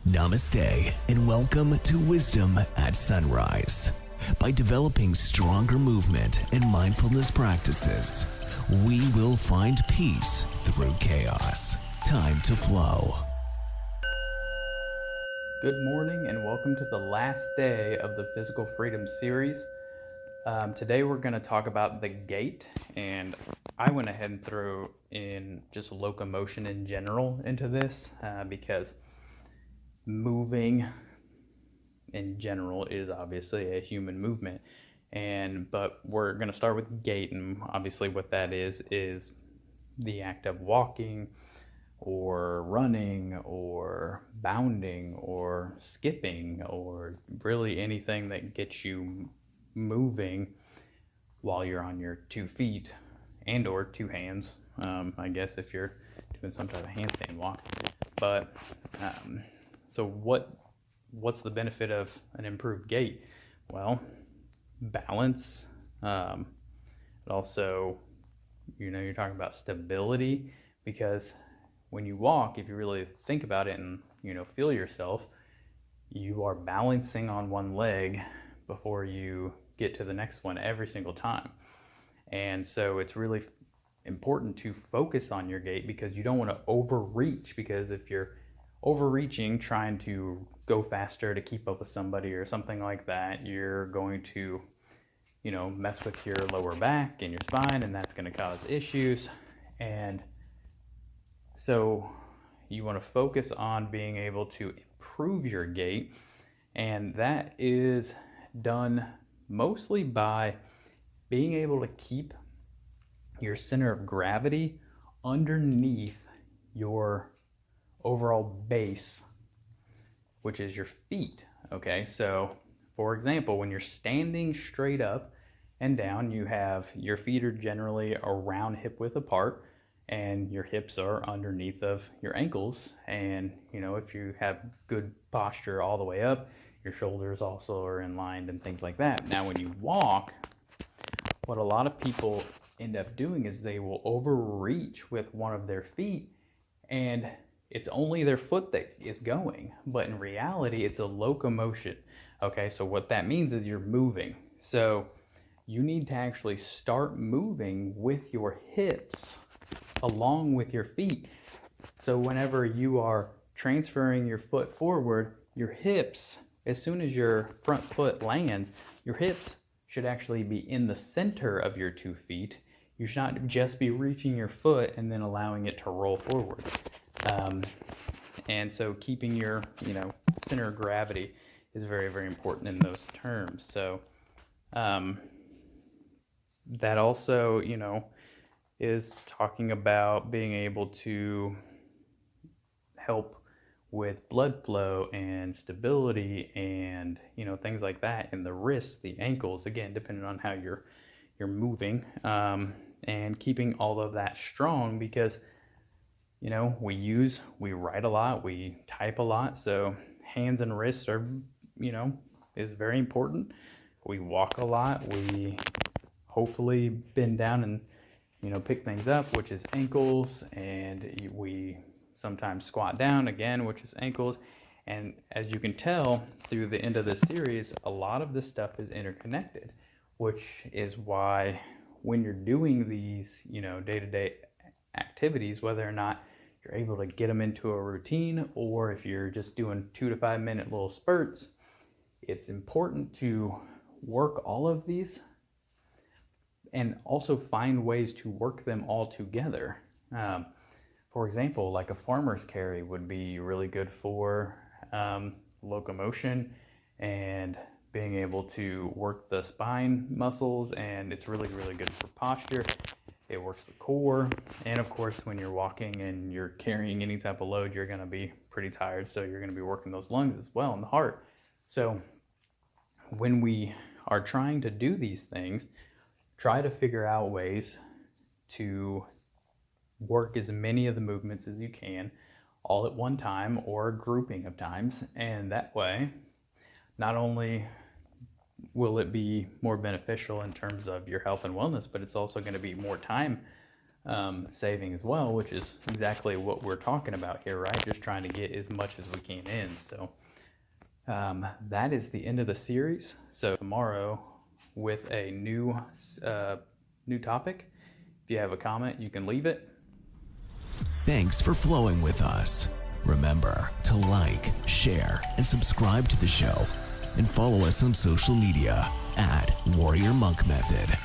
Namaste and welcome to Wisdom at Sunrise. By developing stronger movement and mindfulness practices, we will find peace through chaos. Time to flow. Good morning and welcome to the last day of the Physical Freedom series. Today we're going to talk about the gait, and I went ahead and threw in just locomotion in general into this because moving in general is obviously a human movement, but we're going to start with gait, and obviously what that is the act of walking or running or bounding or skipping, or really anything that gets you moving while you're on your 2 feet and or 2 hands, I guess if you're doing some type of handstand walk. But so what's the benefit of an improved gait? Well, balance. Also, you're talking about stability, because when you walk, if you really think about it and feel yourself, you are balancing on one leg before you get to the next one every single time. And so it's really important to focus on your gait, because you don't want to overreach, because if you're overreaching trying to go faster to keep up with somebody or something like that, you're going to mess with your lower back and your spine, and that's going to cause issues. And so you want to focus on being able to improve your gait, and that is done mostly by being able to keep your center of gravity underneath your overall base, which is your feet. Okay, so for example, when you're standing straight up and down, you have your feet are generally around hip width apart, and your hips are underneath of your ankles. And if you have good posture all the way up, your shoulders also are in line and things like that. Now when you walk, what a lot of people end up doing is they will overreach with one of their feet, and it's only their foot that is going, but in reality it's a locomotion. Okay, so what that means is you're moving. So you need to actually start moving with your hips along with your feet. So whenever you are transferring your foot forward, your hips, as soon as your front foot lands, your hips should actually be in the center of your 2 feet. You should not just be reaching your foot and then allowing it to roll forward. And so keeping your center of gravity is very, very important in those terms. So that also is talking about being able to help with blood flow and stability and things like that in the wrists, the ankles, again depending on how you're moving, and keeping all of that strong, because we write a lot, we type a lot, so hands and wrists are is very important. We walk a lot, we hopefully bend down and pick things up, which is ankles, and we sometimes squat down again, which is ankles. And as you can tell through the end of this series, a lot of this stuff is interconnected, which is why when you're doing these day-to-day activities, whether or not you're able to get them into a routine, or if you're just doing 2 to 5 minute little spurts, it's important to work all of these and also find ways to work them all together. For example, like a farmer's carry would be really good for locomotion and being able to work the spine muscles, and it's really, really good for posture. It works the core, and of course when you're walking and you're carrying any type of load, you're going to be pretty tired, so you're going to be working those lungs as well and the heart. So when we are trying to do these things, try to figure out ways to work as many of the movements as you can all at one time, or a grouping of times, and that way not only will it be more beneficial in terms of your health and wellness, but it's also going to be more time saving as well, which is exactly what we're talking about here, right? Just trying to get as much as we can in. So that is the end of the series. So tomorrow with a new topic. If you have a comment, you can leave it. Thanks for flowing with us. Remember to like, share, and subscribe to the show. And follow us on social media at Warrior Monk Method.